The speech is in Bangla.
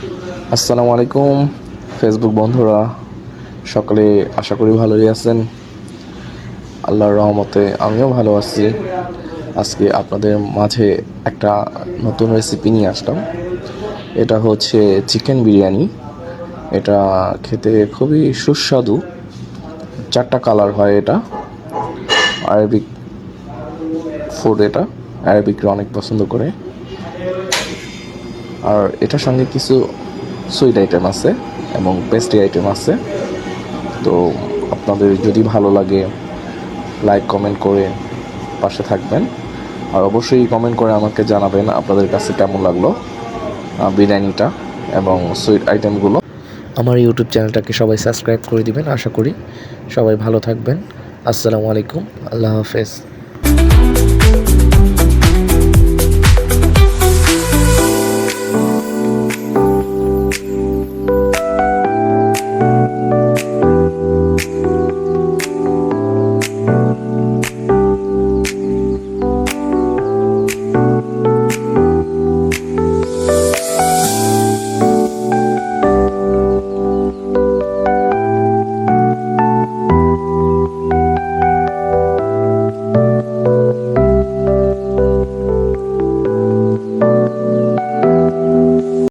আসসালামু আলাইকুম ফেসবুক বন্ধুরা, সকলে আশা করি ভালোই আছেন। আল্লাহর রহমতে আমিও ভালো আছি। আজকে আপনাদের মাঝে একটা নতুন রেসিপি নিয়ে আসলাম। এটা হচ্ছে চিকেন বিরিয়ানি। এটা খেতে খুবই সুস্বাদু, 4টা কালার হয়। এটা আরবিক ফুড, এটা আরবিকরা অনেক পছন্দ করে। আর এটার সঙ্গে কিছু সুইট আইটেম আছে এবং পেস্ট্রি আইটেম আছে। তো আপনাদের যদি ভালো লাগে লাইক কমেন্ট করে পাশে থাকবেন, আর অবশ্যই কমেন্ট করে আমাকে জানাবেন আপনাদের কাছে কেমন লাগলো বিরিয়ানিটা এবং সুইট আইটেমগুলো। আমার ইউটিউব চ্যানেলটাকে সবাই সাবস্ক্রাইব করে দিবেন। আশা করি সবাই ভালো থাকবেন। আসসালামু আলাইকুম, আল্লাহ হাফেজ।